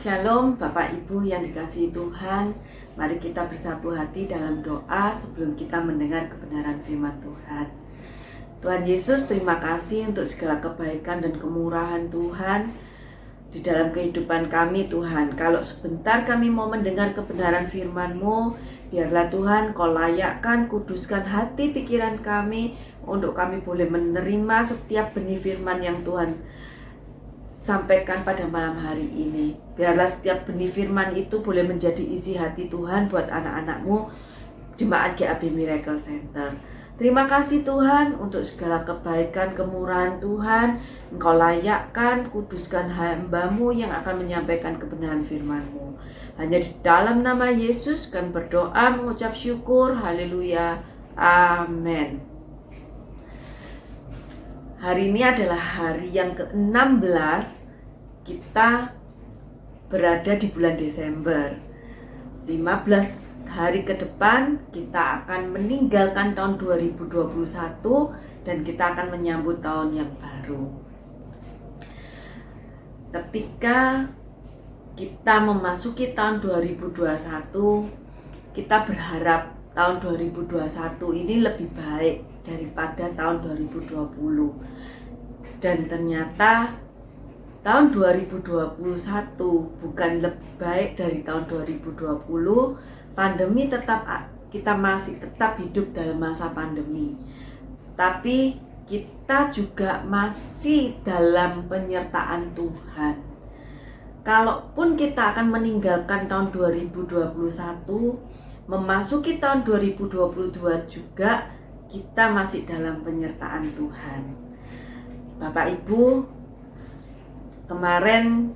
Shalom Bapak Ibu yang dikasihi Tuhan. Mari kita bersatu hati dalam doa sebelum kita mendengar kebenaran firman Tuhan. Tuhan Yesus, terima kasih untuk segala kebaikan dan kemurahan Tuhan di dalam kehidupan kami Tuhan. Kalau sebentar kami mau mendengar kebenaran firman-Mu, biarlah Tuhan Kau layakkan, kuduskan hati pikiran kami untuk kami boleh menerima setiap benih firman yang Tuhan sampaikan pada malam hari ini. Biarlah setiap benih firman itu boleh menjadi isi hati Tuhan buat anak-anak-Mu Jemaat GAB Miracle Center. Terima kasih Tuhan untuk segala kebaikan, kemurahan Tuhan. Engkau layakkan, kuduskan hamba-Mu yang akan menyampaikan kebenaran firman-Mu. Hanya di dalam nama Yesus kami berdoa mengucap syukur. Haleluya. Amin. Hari ini adalah hari yang ke-16 kita berada di bulan Desember. 15 hari ke depan kita akan meninggalkan tahun 2021 dan kita akan menyambut tahun yang baru. Ketika kita memasuki tahun 2021, kita berharap tahun 2021 ini lebih baik daripada tahun 2020. Dan ternyata tahun 2021 bukan lebih baik dari tahun 2020. Pandemi kita masih tetap hidup dalam masa pandemi. Tapi kita juga masih dalam penyertaan Tuhan. Kalaupun kita akan meninggalkan tahun 2021, memasuki tahun 2022 juga kita masih dalam penyertaan Tuhan. Bapak Ibu, kemarin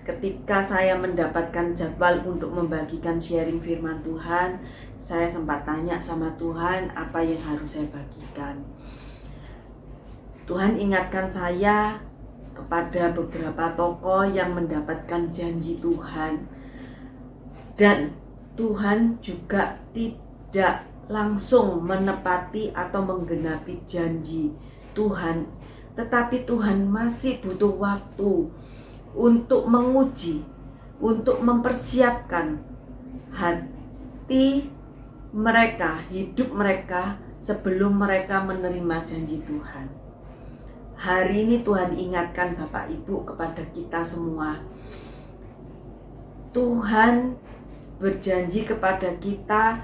ketika saya mendapatkan jadwal untuk membagikan sharing firman Tuhan, saya sempat tanya sama Tuhan apa yang harus saya bagikan. Tuhan ingatkan saya kepada beberapa tokoh yang mendapatkan janji Tuhan. Dan Tuhan juga tidak langsung menepati atau menggenapi janji Tuhan. Tetapi Tuhan masih butuh waktu untuk menguji, untuk mempersiapkan hati mereka, hidup mereka sebelum mereka menerima janji Tuhan. Hari ini Tuhan ingatkan Bapak Ibu kepada kita semua. Tuhan berjanji kepada kita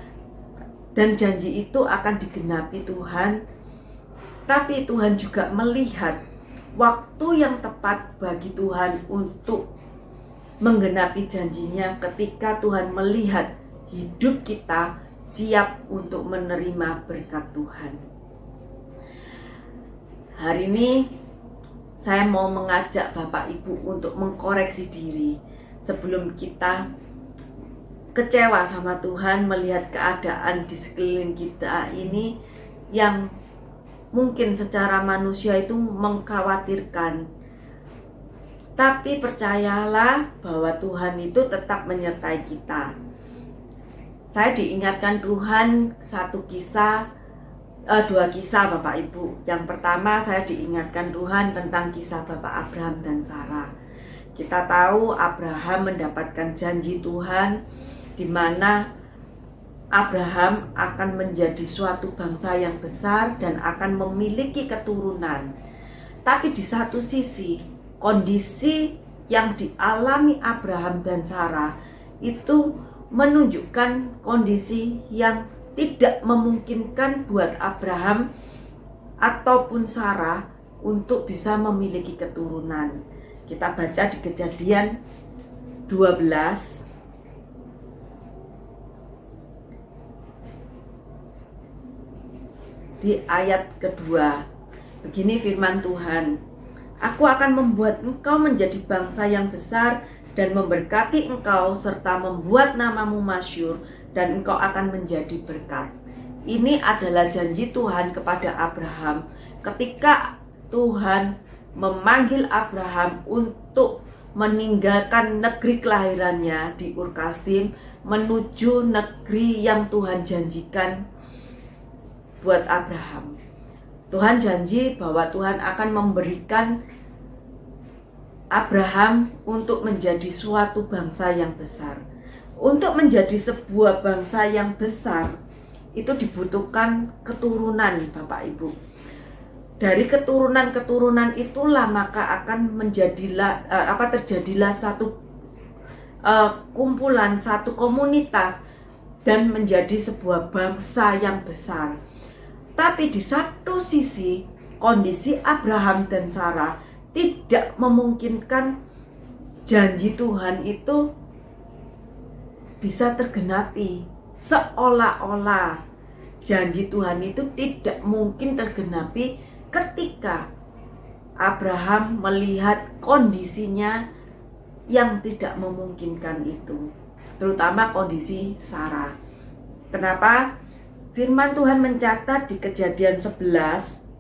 dan janji itu akan digenapi Tuhan. Tapi Tuhan juga melihat waktu yang tepat bagi Tuhan untuk menggenapi janjinya ketika Tuhan melihat hidup kita siap untuk menerima berkat Tuhan. Hari ini saya mau mengajak Bapak Ibu untuk mengkoreksi diri sebelum kita kecewa sama Tuhan melihat keadaan di sekeliling kita ini yang mungkin secara manusia itu mengkhawatirkan. Tapi percayalah bahwa Tuhan itu tetap menyertai kita. Saya diingatkan Tuhan dua kisah Bapak Ibu. Yang pertama saya diingatkan Tuhan tentang kisah Bapak Abraham dan Sarah. Kita tahu Abraham mendapatkan janji Tuhan di mana Abraham akan menjadi suatu bangsa yang besar dan akan memiliki keturunan. Tapi di satu sisi, kondisi yang dialami Abraham dan Sarah itu menunjukkan kondisi yang tidak memungkinkan buat Abraham ataupun Sarah untuk bisa memiliki keturunan. Kita baca di Kejadian 12 di ayat kedua. Begini firman Tuhan, Aku akan membuat engkau menjadi bangsa yang besar dan memberkati engkau serta membuat namamu masyhur dan engkau akan menjadi berkat. Ini adalah janji Tuhan kepada Abraham ketika Tuhan memanggil Abraham untuk meninggalkan negeri kelahirannya di Ur Kasdim menuju negeri yang Tuhan janjikan buat Abraham. Tuhan janji bahwa Tuhan akan memberikan Abraham untuk menjadi suatu bangsa yang besar. Untuk menjadi sebuah bangsa yang besar itu dibutuhkan keturunan, Bapak Ibu. Dari keturunan-keturunan itulah maka akan terjadilah satu kumpulan, satu komunitas, dan menjadi sebuah bangsa yang besar. Tapi di satu sisi, kondisi Abraham dan Sarah tidak memungkinkan janji Tuhan itu bisa tergenapi. Seolah-olah janji Tuhan itu tidak mungkin tergenapi ketika Abraham melihat kondisinya yang tidak memungkinkan itu, terutama kondisi Sarah. Kenapa? Firman Tuhan mencatat di Kejadian 11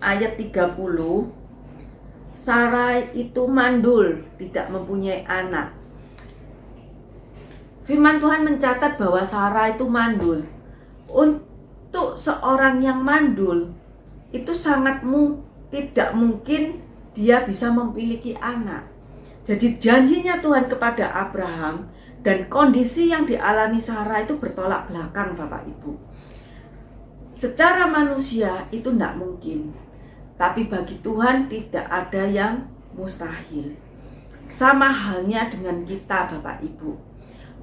ayat 30, Sarai itu mandul, tidak mempunyai anak. Firman Tuhan mencatat bahwa Sarai itu mandul. Untuk seorang yang mandul, itu tidak mungkin dia bisa memiliki anak. Jadi janjinya Tuhan kepada Abraham dan kondisi yang dialami Sarah itu bertolak belakang, Bapak Ibu. Secara manusia itu tidak mungkin, tapi bagi Tuhan tidak ada yang mustahil. Sama halnya dengan kita, Bapak Ibu.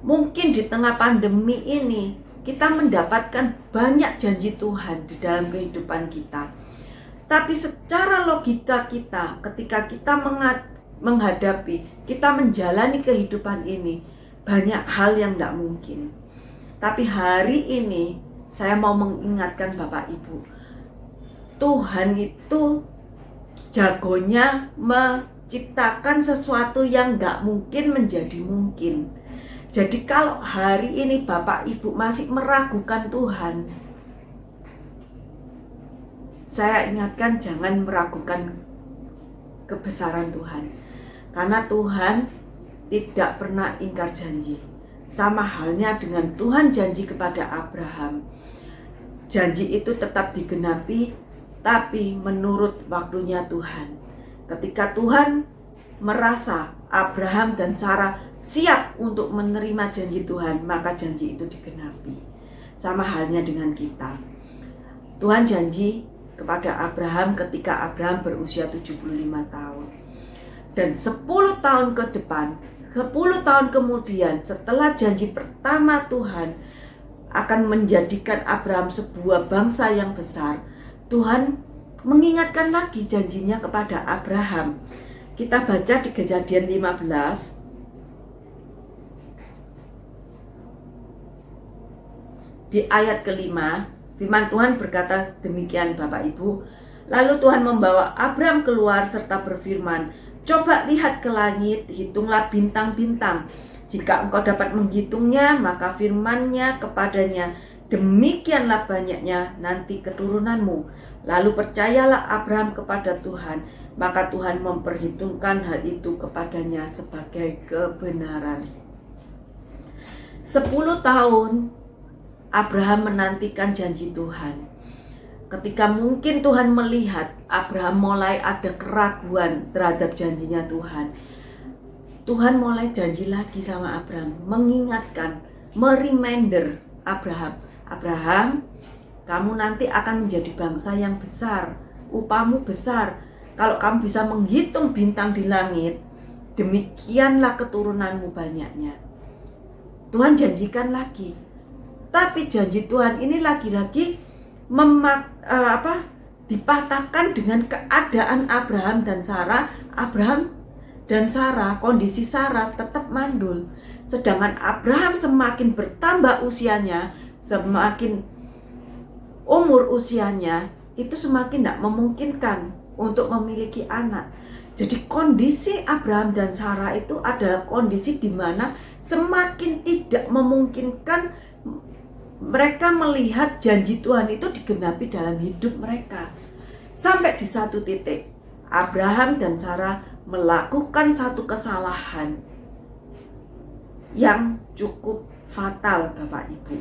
Mungkin di tengah pandemi ini kita mendapatkan banyak janji Tuhan di dalam kehidupan kita. Tapi secara logika kita, ketika kita kita menjalani kehidupan ini, banyak hal yang tidak mungkin. Tapi hari ini saya mau mengingatkan Bapak Ibu, Tuhan itu jagonya menciptakan sesuatu yang tidak mungkin menjadi mungkin. Jadi kalau hari ini Bapak Ibu masih meragukan Tuhan, saya ingatkan jangan meragukan kebesaran Tuhan. Karena Tuhan tidak pernah ingkar janji. Sama halnya dengan Tuhan janji kepada Abraham. Janji itu tetap digenapi, tapi menurut waktunya Tuhan. Ketika Tuhan merasa Abraham dan Sarah siap untuk menerima janji Tuhan, maka janji itu digenapi. Sama halnya dengan kita. Tuhan janji kepada Abraham ketika Abraham berusia 75 tahun. Dan 10 tahun ke depan, 10 tahun kemudian setelah janji pertama Tuhan akan menjadikan Abraham sebuah bangsa yang besar, Tuhan mengingatkan lagi janjinya kepada Abraham. Kita baca di Kejadian 15 di ayat kelima, firman Tuhan berkata demikian, Bapak Ibu. Lalu Tuhan membawa Abraham keluar serta berfirman, coba lihat ke langit, hitunglah bintang-bintang. Jika engkau dapat menghitungnya, maka firman-Nya kepadanya, demikianlah banyaknya nanti keturunanmu. Lalu percayalah Abraham kepada Tuhan, maka Tuhan memperhitungkan hal itu kepadanya sebagai kebenaran. 10 tahun Abraham menantikan janji Tuhan. Ketika mungkin Tuhan melihat Abraham mulai ada keraguan terhadap janjinya Tuhan, Tuhan mulai janji lagi sama Abraham, mengingatkan, mereminder Abraham, Abraham, kamu nanti akan menjadi bangsa yang besar, upahmu besar. Kalau kamu bisa menghitung bintang di langit, demikianlah keturunanmu banyaknya. Tuhan janjikan lagi. Tapi janji Tuhan ini lagi-lagi dipatahkan dengan keadaan Abraham dan Sarah. Abraham dan Sarah, kondisi Sarah tetap mandul. Sedangkan Abraham semakin bertambah usianya, semakin umur usianya, itu semakin tidak memungkinkan untuk memiliki anak. Jadi kondisi Abraham dan Sarah itu adalah kondisi di mana semakin tidak memungkinkan mereka melihat janji Tuhan itu digenapi dalam hidup mereka. Sampai di satu titik, Abraham dan Sarah melakukan satu kesalahan yang cukup fatal, Bapak Ibu.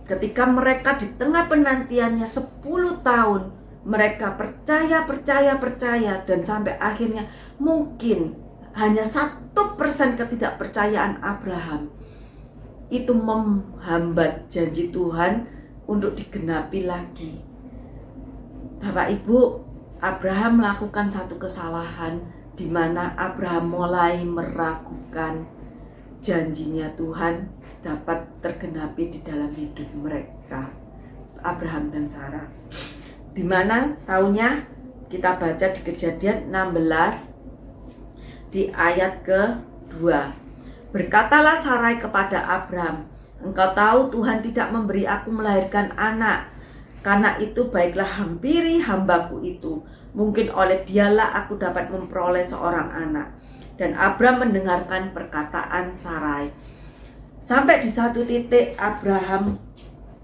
Ketika mereka di tengah penantiannya 10 tahun mereka percaya dan sampai akhirnya mungkin hanya 1% ketidakpercayaan Abraham itu menghambat janji Tuhan untuk digenapi lagi. Bapak Ibu, Abraham melakukan satu kesalahan di mana Abraham mulai meragukan janjinya Tuhan dapat tergenapi di dalam hidup mereka, Abraham dan Sarah. Di mana tahunnya kita baca di Kejadian 16 di ayat ke-2. Berkatalah Sarai kepada Abraham, engkau tahu Tuhan tidak memberi aku melahirkan anak. Karena itu baiklah hampiri hambaku itu. Mungkin oleh dialah aku dapat memperoleh seorang anak. Dan Abraham mendengarkan perkataan Sarai. Sampai di satu titik Abraham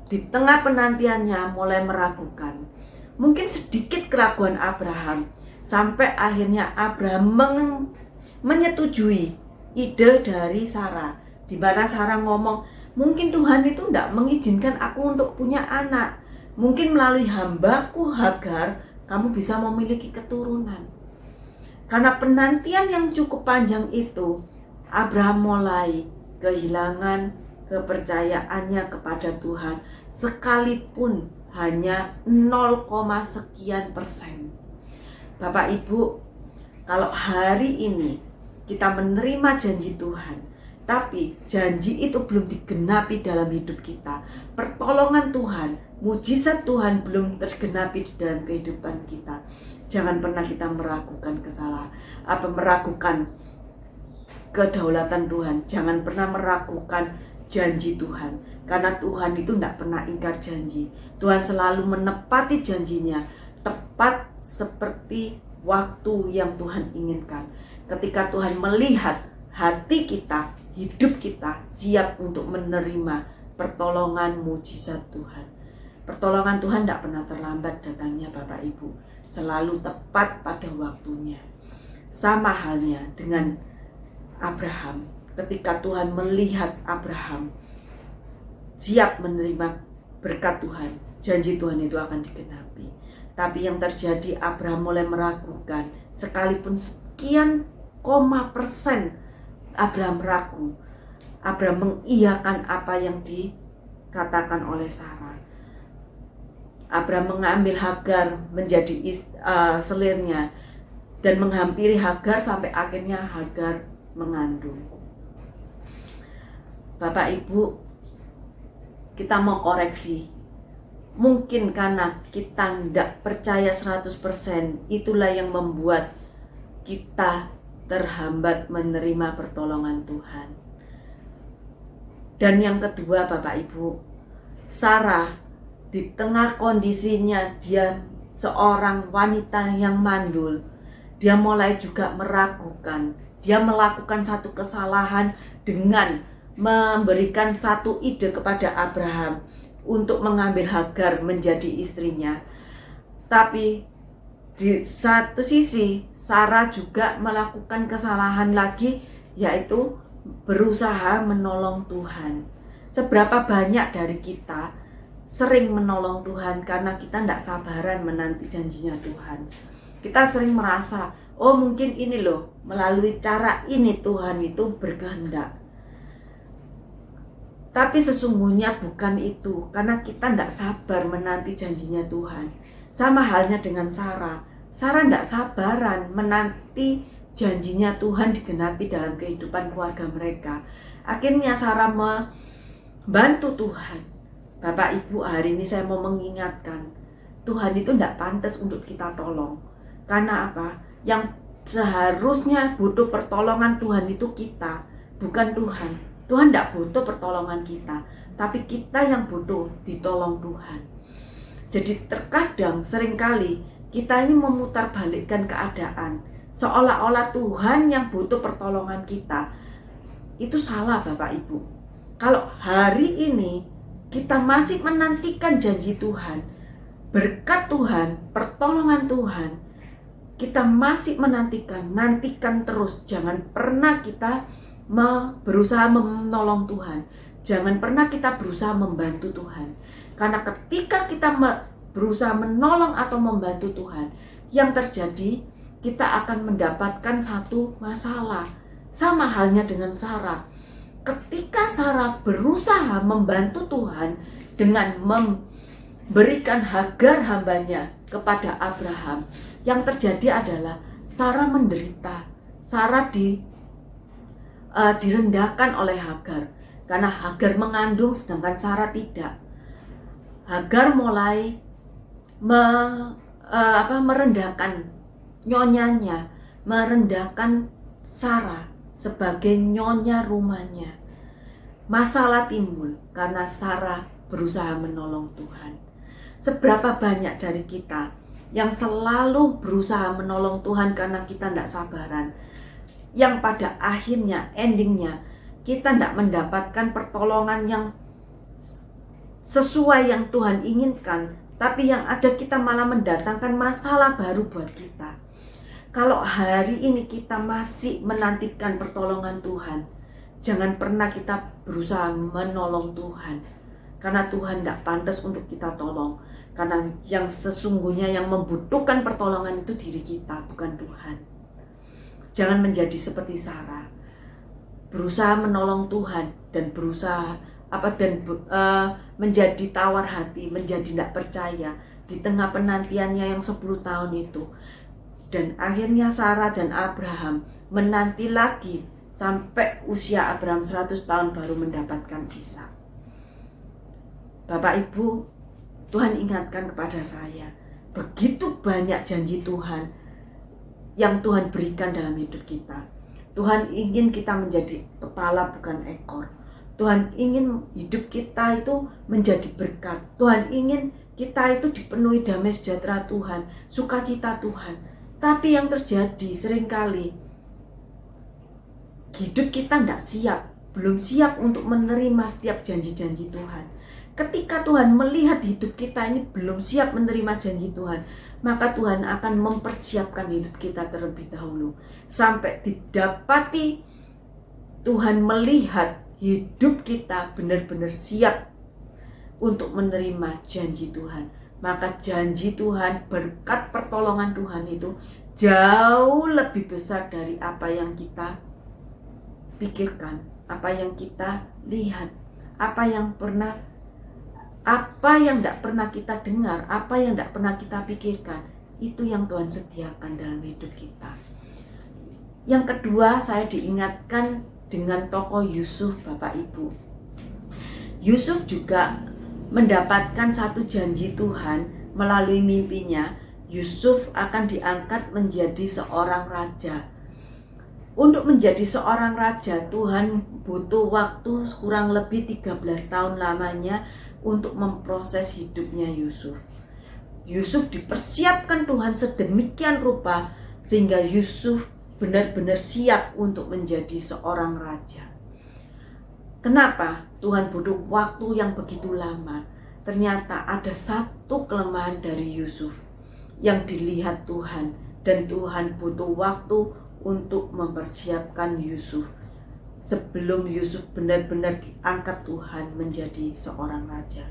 di tengah penantiannya mulai meragukan. Mungkin sedikit keraguan Abraham. Sampai akhirnya Abraham menyetujui ide dari Sarah, di mana Sarah ngomong, mungkin Tuhan itu tidak mengizinkan aku untuk punya anak. Mungkin melalui hambaku Hagar, kamu bisa memiliki keturunan. Karena penantian yang cukup panjang itu, Abraham mulai kehilangan kepercayaannya kepada Tuhan, sekalipun hanya 0, sekian persen. Bapak Ibu, kalau hari ini kita menerima janji Tuhan, tapi janji itu belum digenapi dalam hidup kita, pertolongan Tuhan, mujizat Tuhan belum tergenapi di dalam kehidupan kita, jangan pernah kita meragukan meragukan kedaulatan Tuhan. Jangan pernah meragukan janji Tuhan, karena Tuhan itu tidak pernah ingkar janji. Tuhan selalu menepati janjinya, tepat seperti waktu yang Tuhan inginkan. Ketika Tuhan melihat hati kita, hidup kita siap untuk menerima pertolongan mujizat Tuhan. Pertolongan Tuhan tidak pernah terlambat datangnya Bapak Ibu, selalu tepat pada waktunya. Sama halnya dengan Abraham, ketika Tuhan melihat Abraham siap menerima berkat Tuhan, janji Tuhan itu akan digenapi. Tapi yang terjadi, Abraham mulai meragukan, sekalipun sekian persen Abraham ragu. Abraham mengiyakan apa yang dikatakan oleh Sarah. Abraham mengambil Hagar menjadi selirnya dan menghampiri Hagar sampai akhirnya Hagar mengandung. Bapak Ibu, kita mau koreksi. Mungkin karena kita tidak percaya 100%, itulah yang membuat kita terhambat menerima pertolongan Tuhan. Dan yang kedua Bapak Ibu, Sarah di tengah kondisinya dia seorang wanita yang mandul, dia mulai juga meragukan. Dia melakukan satu kesalahan dengan memberikan satu ide kepada Abraham untuk mengambil Hagar menjadi istrinya. Tapi di satu sisi Sarah juga melakukan kesalahan lagi, yaitu berusaha menolong Tuhan. Seberapa banyak dari kita sering menolong Tuhan karena kita tidak sabaran menanti janjinya Tuhan. Kita sering merasa, oh mungkin ini loh, melalui cara ini Tuhan itu berkehendak. Tapi sesungguhnya bukan itu, karena kita tidak sabar menanti janjinya Tuhan. Sama halnya dengan Sarah. Sarah tidak sabaran menanti janjinya Tuhan digenapi dalam kehidupan keluarga mereka. Akhirnya Sarah membantu Tuhan. Bapak Ibu, hari ini saya mau mengingatkan, Tuhan itu tidak pantas untuk kita tolong. Karena apa? Yang seharusnya butuh pertolongan Tuhan itu kita, bukan Tuhan. Tuhan tidak butuh pertolongan kita, tapi kita yang butuh ditolong Tuhan. Jadi terkadang seringkali kita ini memutarbalikkan keadaan, seolah-olah Tuhan yang butuh pertolongan kita. Itu salah Bapak Ibu. Kalau hari ini kita masih menantikan janji Tuhan, berkat Tuhan, pertolongan Tuhan, kita masih nantikan terus. Jangan pernah kita berusaha menolong Tuhan. Jangan pernah kita berusaha membantu Tuhan. Karena ketika kita berusaha menolong atau membantu Tuhan, yang terjadi kita akan mendapatkan satu masalah. Sama halnya dengan Sarah. Ketika Sarah berusaha membantu Tuhan dengan memberikan Hagar hambanya kepada Abraham, yang terjadi adalah Sarah menderita. Sarah direndahkan oleh Hagar karena Hagar mengandung sedangkan Sarah tidak. Hagar mulai merendahkan nyonyanya, merendahkan Sarah sebagai nyonya rumahnya. Masalah timbul karena Sarah berusaha menolong Tuhan. Seberapa banyak dari kita yang selalu berusaha menolong Tuhan karena kita tidak sabaran, yang pada akhirnya, endingnya, kita tidak mendapatkan pertolongan yang sesuai yang Tuhan inginkan, tapi yang ada kita malah mendatangkan masalah baru buat kita. Kalau hari ini kita masih menantikan pertolongan Tuhan, jangan pernah kita berusaha menolong Tuhan, karena Tuhan tidak pantas untuk kita tolong. Karena yang sesungguhnya yang membutuhkan pertolongan itu diri kita, bukan Tuhan. Jangan menjadi seperti Sarah, berusaha menolong Tuhan dan menjadi tawar hati, menjadi tidak percaya di tengah penantiannya yang 10 tahun itu. Dan akhirnya Sarah dan Abraham menanti lagi sampai usia Abraham 100 tahun baru mendapatkan Ishak. Bapak Ibu, Tuhan ingatkan kepada saya, begitu banyak janji Tuhan yang Tuhan berikan dalam hidup kita. Tuhan ingin kita menjadi kepala bukan ekor. Tuhan ingin hidup kita itu menjadi berkat. Tuhan ingin kita itu dipenuhi damai sejahtera Tuhan, sukacita Tuhan. Tapi yang terjadi seringkali hidup kita tidak siap, belum siap untuk menerima setiap janji-janji Tuhan. Ketika Tuhan melihat hidup kita ini belum siap menerima janji Tuhan, maka Tuhan akan mempersiapkan hidup kita terlebih dahulu. Sampai didapati Tuhan melihat hidup kita benar-benar siap untuk menerima janji Tuhan. Maka janji Tuhan, berkat pertolongan Tuhan itu jauh lebih besar dari apa yang kita pikirkan, apa yang kita lihat, apa yang tidak pernah kita dengar, apa yang tidak pernah kita pikirkan. Itu yang Tuhan sediakan dalam hidup kita. Yang kedua, saya diingatkan dengan tokoh Yusuf, Bapak Ibu. Yusuf juga mendapatkan satu janji Tuhan melalui mimpinya. Yusuf akan diangkat menjadi seorang raja. Untuk menjadi seorang raja, Tuhan butuh waktu kurang lebih 13 tahun lamanya untuk memproses hidupnya Yusuf. Yusuf dipersiapkan Tuhan sedemikian rupa sehingga Yusuf benar-benar siap untuk menjadi seorang raja. Kenapa Tuhan butuh waktu yang begitu lama? Ternyata ada satu kelemahan dari Yusuf yang dilihat Tuhan, dan Tuhan butuh waktu untuk mempersiapkan Yusuf sebelum Yusuf benar-benar diangkat Tuhan menjadi seorang raja.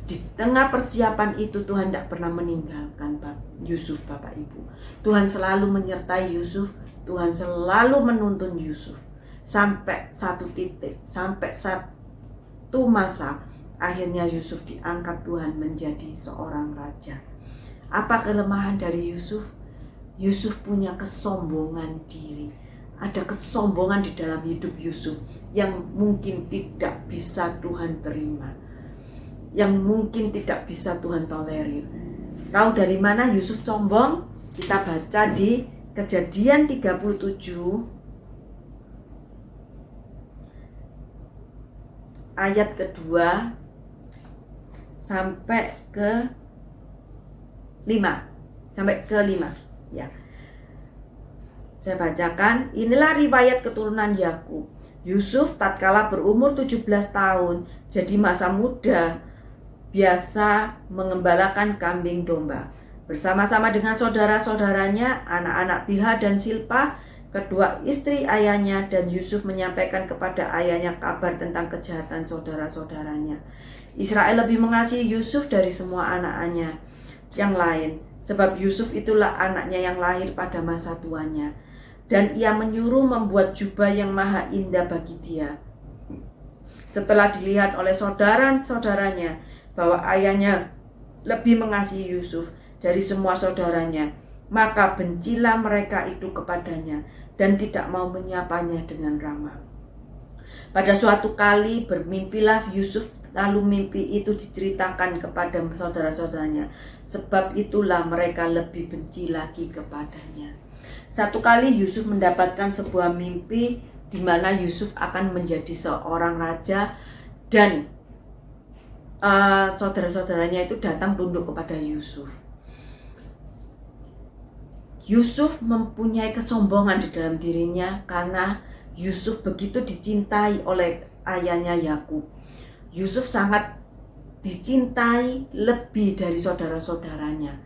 Di tengah persiapan itu Tuhan tidak pernah meninggalkan Yusuf, Bapak Ibu. Tuhan selalu menyertai Yusuf, Tuhan selalu menuntun Yusuf. Sampai satu titik, sampai satu masa, akhirnya Yusuf diangkat Tuhan menjadi seorang raja. Apa kelemahan dari Yusuf? Yusuf punya kesombongan diri. Ada kesombongan di dalam hidup Yusuf yang mungkin tidak bisa Tuhan terima, yang mungkin tidak bisa Tuhan tolerir. Tahu dari mana Yusuf sombong? Kita baca di Kejadian 37 ayat kedua sampai ke 5 ya. Saya bacakan, inilah riwayat keturunan Yakub. Yusuf tatkala berumur 17 tahun, jadi masa muda, biasa mengembalakan kambing domba. Bersama-sama dengan saudara-saudaranya, anak-anak Bilha dan Silpa, kedua istri ayahnya, dan Yusuf menyampaikan kepada ayahnya kabar tentang kejahatan saudara-saudaranya. Israel lebih mengasihi Yusuf dari semua anak-anaknya. yang lain, sebab Yusuf itulah anaknya yang lahir pada masa tuanya. Dan ia menyuruh membuat jubah yang maha indah bagi dia. Setelah dilihat oleh saudara-saudaranya bahwa ayahnya lebih mengasihi Yusuf dari semua saudaranya, maka bencilah mereka itu kepadanya dan tidak mau menyapanya dengan ramah. Pada suatu kali bermimpilah Yusuf, lalu mimpi itu diceritakan kepada saudara-saudaranya, sebab itulah mereka lebih benci lagi kepadanya. Satu kali Yusuf mendapatkan sebuah mimpi di mana Yusuf akan menjadi seorang raja dan saudara-saudaranya itu datang tunduk kepada Yusuf. Yusuf mempunyai kesombongan di dalam dirinya karena Yusuf begitu dicintai oleh ayahnya Yakub. Yusuf sangat dicintai lebih dari saudara-saudaranya.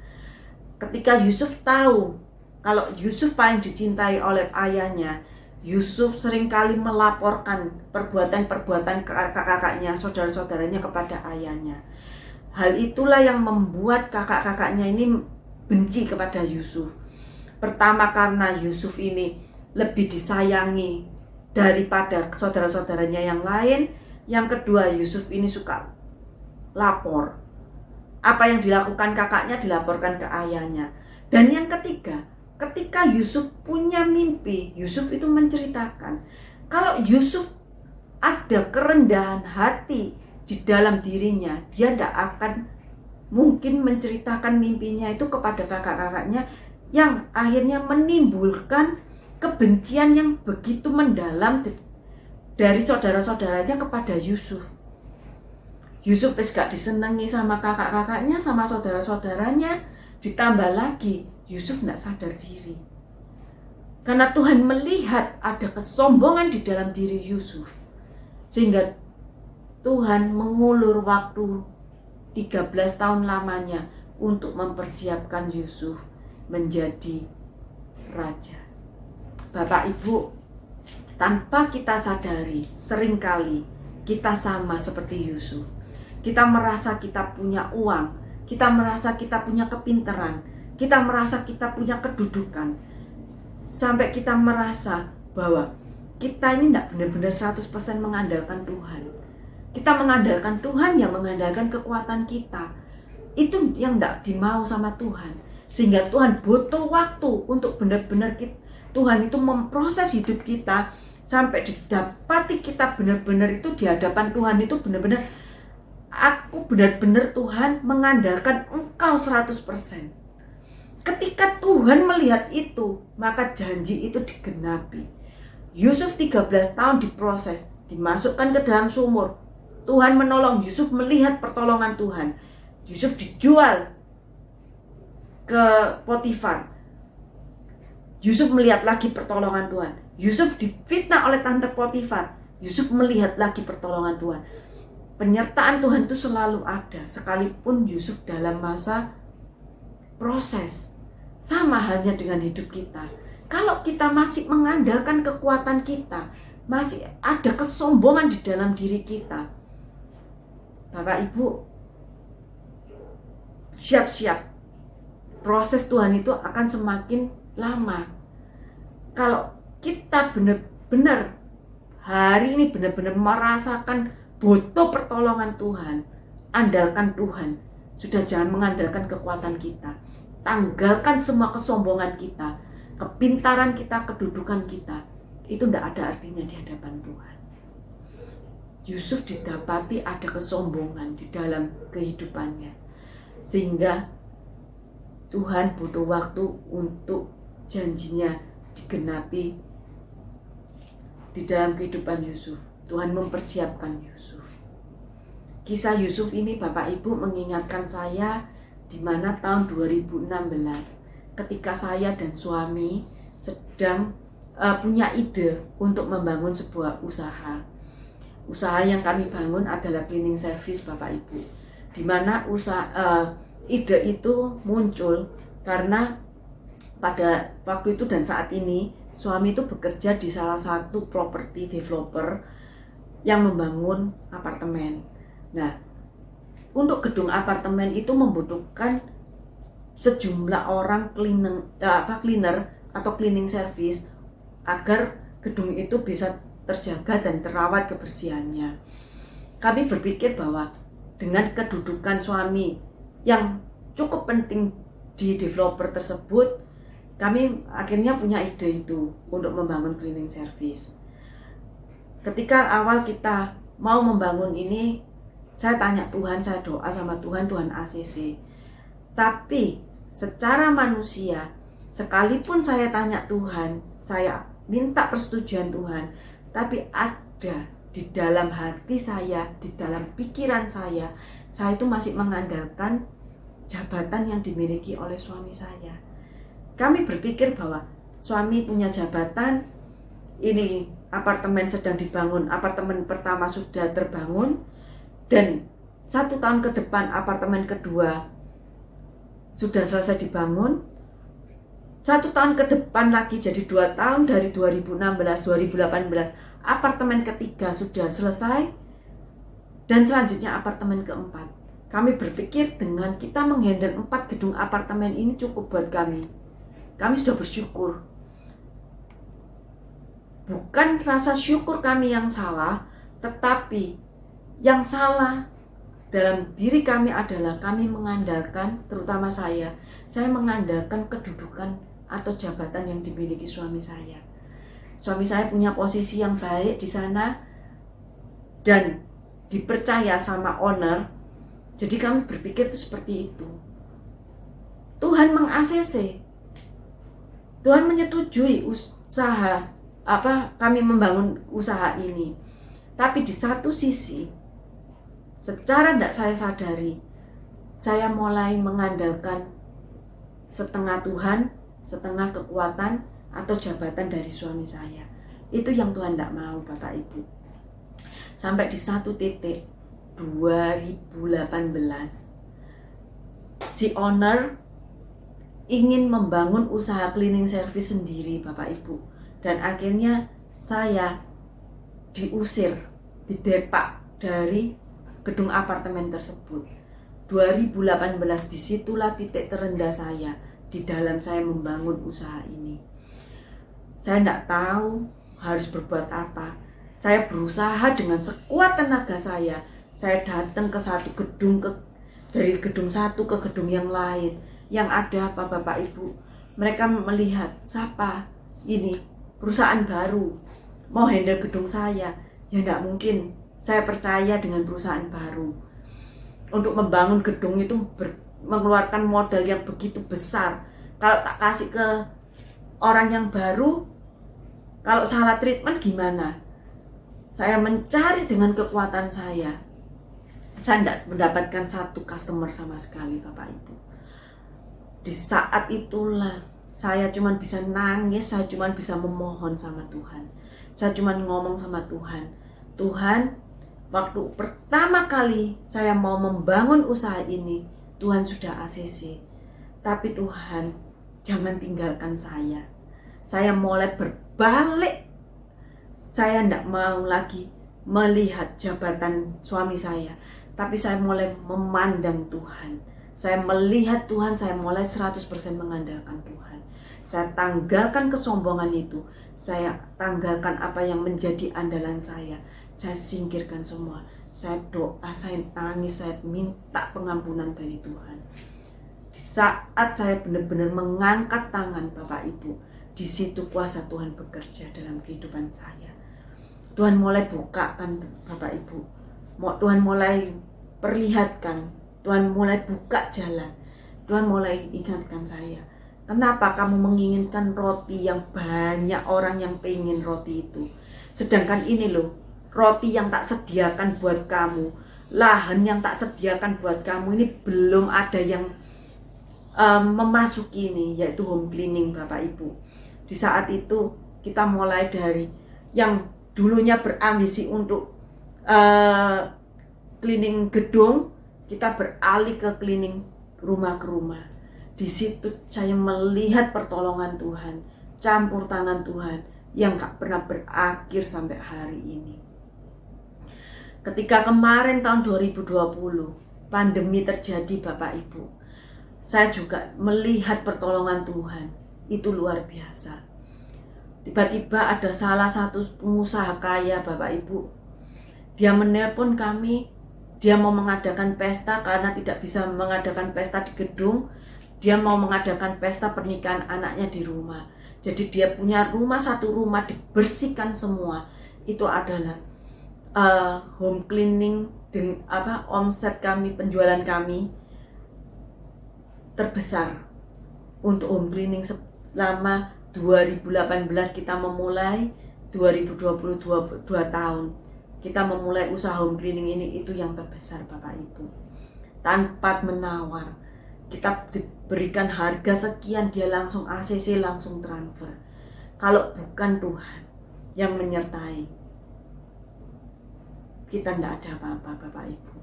Ketika Yusuf tahu kalau Yusuf paling dicintai oleh ayahnya, Yusuf seringkali melaporkan perbuatan-perbuatan kakak-kakaknya, saudara-saudaranya kepada ayahnya. Hal itulah yang membuat kakak-kakaknya ini benci kepada Yusuf. Pertama, karena Yusuf ini lebih disayangi daripada saudara-saudaranya yang lain. Yang kedua, Yusuf ini suka lapor. Apa yang dilakukan kakaknya dilaporkan ke ayahnya. Dan yang ketiga, ketika Yusuf punya mimpi, Yusuf itu menceritakan. Kalau Yusuf ada kerendahan hati di dalam dirinya, dia tidak akan mungkin menceritakan mimpinya itu kepada kakak-kakaknya, yang akhirnya menimbulkan kebencian yang begitu mendalam dari saudara-saudaranya kepada Yusuf. Yusuf gak disenangi sama kakak-kakaknya, sama saudara-saudaranya. Ditambah lagi Yusuf tidak sadar diri. Karena Tuhan melihat ada kesombongan di dalam diri Yusuf. Sehingga Tuhan mengulur waktu 13 tahun lamanya untuk mempersiapkan Yusuf menjadi raja. Bapak Ibu, tanpa kita sadari, seringkali kita sama seperti Yusuf. Kita merasa kita punya uang, kita merasa kita punya kepintaran, kita merasa kita punya kedudukan, sampai kita merasa bahwa kita ini tidak benar-benar 100% mengandalkan Tuhan. Kita mengandalkan Tuhan yang mengandalkan kekuatan kita. Itu yang tidak dimau sama Tuhan. Sehingga Tuhan butuh waktu untuk benar-benar Tuhan itu memproses hidup kita sampai didapati kita benar-benar itu di hadapan Tuhan itu benar-benar, aku benar-benar Tuhan mengandalkan Engkau 100%. Ketika Tuhan melihat itu, maka janji itu digenapi. Yusuf 13 tahun diproses, dimasukkan ke dalam sumur. Tuhan menolong, Yusuf melihat pertolongan Tuhan. Yusuf dijual ke Potifar. Yusuf melihat lagi pertolongan Tuhan. Yusuf difitnah oleh tante Potifar. Yusuf melihat lagi pertolongan Tuhan. Penyertaan Tuhan itu selalu ada, sekalipun Yusuf dalam masa proses. Sama halnya dengan hidup kita. Kalau kita masih mengandalkan kekuatan kita, masih ada kesombongan di dalam diri kita, Bapak Ibu, siap-siap. Proses Tuhan itu akan semakin lama. Kalau kita benar-benar hari ini benar-benar merasakan butuh pertolongan Tuhan, andalkan Tuhan. Sudah, jangan mengandalkan kekuatan kita. Tanggalkan semua kesombongan kita, kepintaran kita, kedudukan kita. Itu tidak ada artinya di hadapan Tuhan. Yusuf didapati ada kesombongan di dalam kehidupannya, sehingga Tuhan butuh waktu untuk janjinya digenapi di dalam kehidupan Yusuf. Tuhan mempersiapkan Yusuf. Kisah Yusuf ini Bapak Ibu mengingatkan saya di mana tahun 2016 ketika saya dan suami sedang punya ide untuk membangun sebuah usaha. Usaha yang kami bangun adalah cleaning service Bapak Ibu. Di mana ide itu muncul karena pada waktu itu dan saat ini suami itu bekerja di salah satu properti developer yang membangun apartemen. Nah, untuk gedung apartemen itu membutuhkan sejumlah orang cleaner atau cleaning service agar gedung itu bisa terjaga dan terawat kebersihannya. Kami berpikir bahwa dengan kedudukan suami yang cukup penting di developer tersebut, kami akhirnya punya ide itu untuk membangun cleaning service. Ketika awal kita mau membangun ini, saya tanya Tuhan, saya doa sama Tuhan ACC. Tapi secara manusia, sekalipun saya tanya Tuhan, saya minta persetujuan Tuhan, tapi ada di dalam hati saya, di dalam pikiran saya itu masih mengandalkan jabatan yang dimiliki oleh suami saya. Kami berpikir bahwa suami punya jabatan, ini apartemen sedang dibangun, apartemen pertama sudah terbangun, dan 1 tahun ke depan apartemen kedua sudah selesai dibangun. 1 tahun ke depan lagi, jadi 2 tahun dari 2016-2018 apartemen ketiga sudah selesai, dan selanjutnya apartemen keempat. Kami berpikir dengan kita menghandle 4 gedung apartemen ini cukup buat kami. Kami sudah bersyukur. Bukan rasa syukur kami yang salah, tetapi yang salah dalam diri kami adalah kami mengandalkan, terutama saya mengandalkan kedudukan atau jabatan yang dimiliki suami saya. Suami saya punya posisi yang baik di sana dan dipercaya sama owner. Jadi kami berpikir itu seperti itu. Tuhan meng-ACC. Tuhan menyetujui usaha kami membangun usaha ini. Tapi di satu sisi, secara tidak saya sadari, saya mulai mengandalkan setengah Tuhan, setengah kekuatan atau jabatan dari suami saya. Itu yang Tuhan tidak mau, Bapak Ibu. Sampai di satu titik 2018, si owner ingin membangun usaha cleaning service sendiri, Bapak Ibu. Dan akhirnya saya diusir, didepak dari gedung apartemen tersebut. 2018 disitulah titik terendah saya di dalam saya membangun usaha ini. Saya tidak tahu harus berbuat apa. Saya berusaha dengan sekuat tenaga saya. Saya datang ke satu gedung, dari gedung satu ke gedung yang lain. Yang ada apa, Bapak Ibu? Mereka melihat, siapa ini? Perusahaan baru mau handle gedung saya. Ya tidak mungkin saya percaya dengan perusahaan baru. Untuk membangun gedung itu mengeluarkan modal yang begitu besar. Kalau tak kasih ke orang yang baru, kalau salah treatment gimana? Saya mencari dengan kekuatan saya tidak mendapatkan satu customer sama sekali, Bapak Ibu. Di saat itulah saya cuma bisa nangis, saya cuma bisa memohon sama Tuhan. Saya cuma ngomong sama Tuhan, Tuhan, waktu pertama kali saya mau membangun usaha ini, Tuhan sudah ACC. Tapi Tuhan, jangan tinggalkan saya. Saya mulai berbalik. Saya tidak mau lagi melihat jabatan suami saya, tapi saya mulai memandang Tuhan. Saya melihat Tuhan, saya mulai 100% mengandalkan Tuhan. Saya tanggalkan kesombongan itu. Saya tanggalkan apa yang menjadi andalan saya. Saya singkirkan semua. Saya doa, saya tangis, saya minta pengampunan dari Tuhan. Di saat saya benar-benar mengangkat tangan, Bapak Ibu, di situ kuasa Tuhan bekerja dalam kehidupan saya. Tuhan mulai bukakan, Bapak Ibu. Tuhan mulai perlihatkan. Tuhan mulai buka jalan. Tuhan mulai ingatkan saya. Kenapa kamu menginginkan roti yang banyak orang yang pengen roti itu? Sedangkan ini loh, roti yang tak sediakan buat kamu, lahan yang tak sediakan buat kamu, ini belum ada yang memasuki ini, yaitu home cleaning, Bapak Ibu. Di saat itu kita mulai dari yang dulunya berambisi untuk cleaning gedung, kita beralih ke cleaning rumah ke rumah. Di situ saya melihat pertolongan Tuhan, campur tangan Tuhan yang gak pernah berakhir sampai hari ini. Ketika kemarin tahun 2020 pandemi terjadi, Bapak Ibu, saya juga melihat pertolongan Tuhan. Itu luar biasa. Tiba-tiba ada salah satu pengusaha kaya, Bapak Ibu. Dia menelpon kami, dia mau mengadakan pesta karena tidak bisa mengadakan pesta di gedung. Dia mau mengadakan pesta pernikahan anaknya di rumah. Jadi dia punya rumah, satu rumah dibersihkan semua. Itu adalah home cleaning dengan omset kami, penjualan kami terbesar untuk home cleaning selama 2018 kita memulai, 2022 tahun kita memulai usaha home cleaning ini. Itu yang terbesar, Bapak Ibu. Tanpa menawar, kita diberikan harga sekian, dia langsung ACC, langsung transfer. Kalau bukan Tuhan yang menyertai, kita tidak ada apa-apa, Bapak Ibu.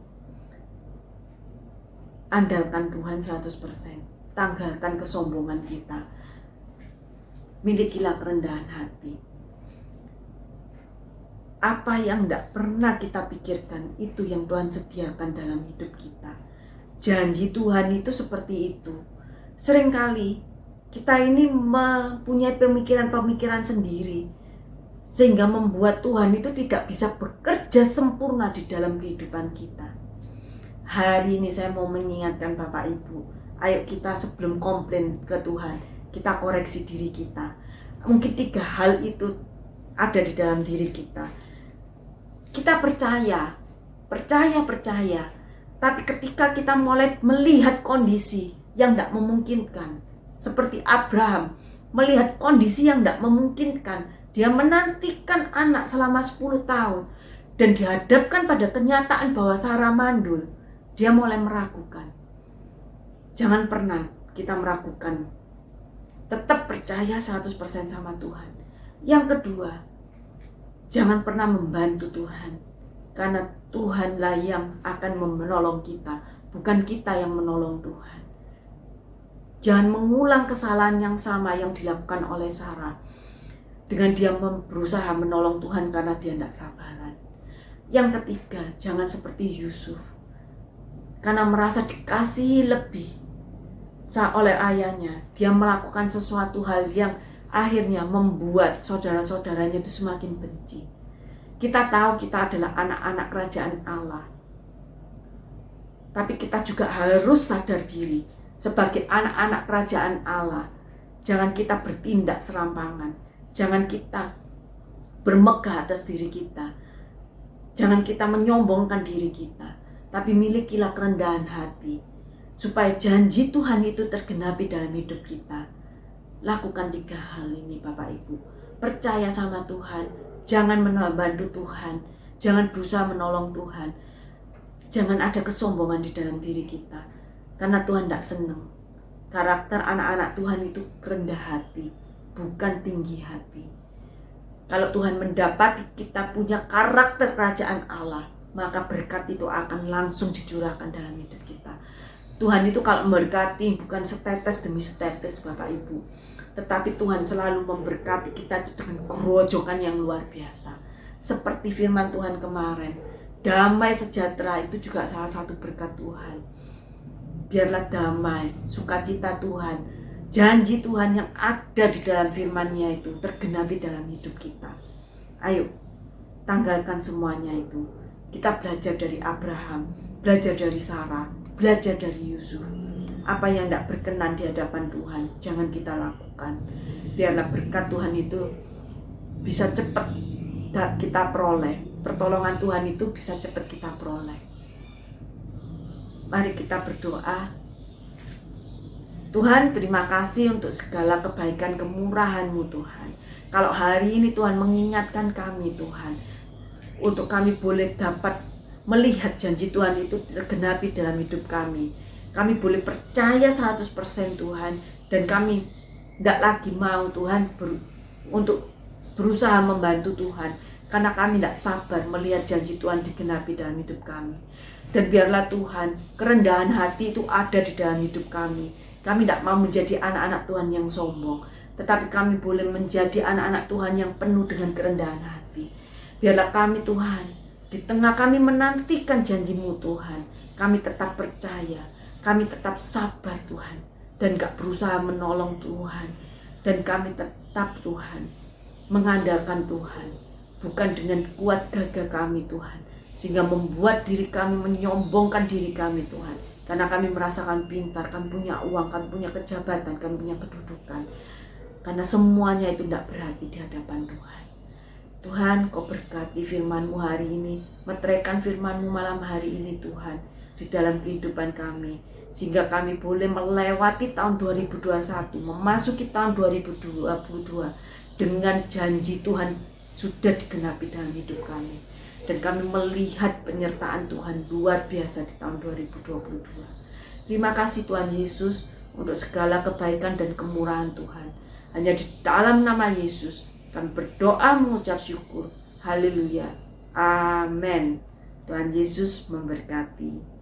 Andalkan Tuhan 100%, tanggalkan kesombongan kita, milikilah kerendahan hati. Apa yang tidak pernah kita pikirkan, itu yang Tuhan sediakan dalam hidup kita. Janji Tuhan itu seperti itu. Seringkali kita ini mempunyai pemikiran-pemikiran sendiri, sehingga membuat Tuhan itu tidak bisa bekerja sempurna di dalam kehidupan kita. Hari ini saya mau mengingatkan Bapak Ibu, ayo kita sebelum komplain ke Tuhan, kita koreksi diri kita. Mungkin 3 hal itu ada di dalam diri kita. Kita percaya. Tapi ketika kita mulai melihat kondisi yang tidak memungkinkan, seperti Abraham melihat kondisi yang tidak memungkinkan, dia menantikan anak selama 10 tahun dan dihadapkan pada kenyataan bahwa Sarah mandul, dia mulai meragukan. Jangan pernah kita meragukan. Tetap percaya 100% sama Tuhan. Yang kedua, jangan pernah membantu Tuhan, karena Tuhanlah yang akan menolong kita, bukan kita yang menolong Tuhan. Jangan mengulang kesalahan yang sama yang dilakukan oleh Sarah, dengan dia berusaha menolong Tuhan karena dia tidak sabaran. Yang ketiga, jangan seperti Yusuf, karena merasa dikasihi lebih oleh ayahnya, dia melakukan sesuatu hal yang akhirnya membuat saudara-saudaranya itu semakin benci. Kita tahu kita adalah anak-anak kerajaan Allah, tapi kita juga harus sadar diri sebagai anak-anak kerajaan Allah. Jangan kita bertindak serampangan, jangan kita bermegah atas diri kita, jangan kita menyombongkan diri kita, tapi milikilah kerendahan hati, supaya janji Tuhan itu tergenapi dalam hidup kita. Lakukan 3 hal ini, Bapak Ibu. Percaya sama Tuhan, jangan membantu Tuhan, jangan berusaha menolong Tuhan, jangan ada kesombongan di dalam diri kita, karena Tuhan tidak senang. Karakter anak-anak Tuhan itu rendah hati, bukan tinggi hati. Kalau Tuhan mendapati kita punya karakter kerajaan Allah, maka berkat itu akan langsung dicurahkan dalam hidup kita. Tuhan itu kalau memberkati bukan setetes demi setetes, Bapak Ibu, tetapi Tuhan selalu memberkati kita itu dengan kerojokan yang luar biasa. Seperti firman Tuhan kemarin, damai sejahtera itu juga salah satu berkat Tuhan. Biarlah damai, sukacita Tuhan, janji Tuhan yang ada di dalam firman-Nya itu tergenapi dalam hidup kita. Ayo, tanggalkan semuanya itu. Kita belajar dari Abraham, belajar dari Sarah, belajar dari Yusuf. Apa yang tidak berkenan di hadapan Tuhan, jangan kita lakukan. Biarlah berkat Tuhan itu bisa cepat kita peroleh. Pertolongan Tuhan itu bisa cepat kita peroleh. Mari kita berdoa. Tuhan, terima kasih untuk segala kebaikan kemurahan-Mu, Tuhan. Kalau hari ini Tuhan mengingatkan kami, Tuhan, untuk kami boleh dapat melihat janji Tuhan itu tergenapi dalam hidup kami. Kami boleh percaya 100% Tuhan, dan kami tidak lagi mau Tuhan untuk berusaha membantu Tuhan, karena kami tidak sabar melihat janji Tuhan digenapi dalam hidup kami. Dan biarlah Tuhan, kerendahan hati itu ada di dalam hidup kami. Kami tidak mau menjadi anak-anak Tuhan yang sombong, tetapi kami boleh menjadi anak-anak Tuhan yang penuh dengan kerendahan hati. Biarlah kami Tuhan, di tengah kami menantikan janji-Mu Tuhan, kami tetap percaya Kami tetap sabar Tuhan, dan gak berusaha menolong Tuhan. Dan kami tetap Tuhan mengandalkan Tuhan, bukan dengan kuat gagah kami Tuhan, sehingga membuat diri kami, menyombongkan diri kami Tuhan, karena kami merasakan pintar, kami punya uang, kami punya kejabatan, kami punya kedudukan, karena semuanya itu tidak berarti di hadapan Tuhan. Tuhan, Kau berkati firman-Mu hari ini, meteraikan firman-Mu malam hari ini Tuhan, di dalam kehidupan kami, sehingga kami boleh melewati tahun 2021, memasuki tahun 2022 dengan janji Tuhan sudah digenapi dalam hidup kami. Dan kami melihat penyertaan Tuhan luar biasa di tahun 2022. Terima kasih Tuhan Yesus untuk segala kebaikan dan kemurahan Tuhan. Hanya di dalam nama Yesus kami berdoa mengucap syukur. Haleluya. Amin. Tuhan Yesus memberkati.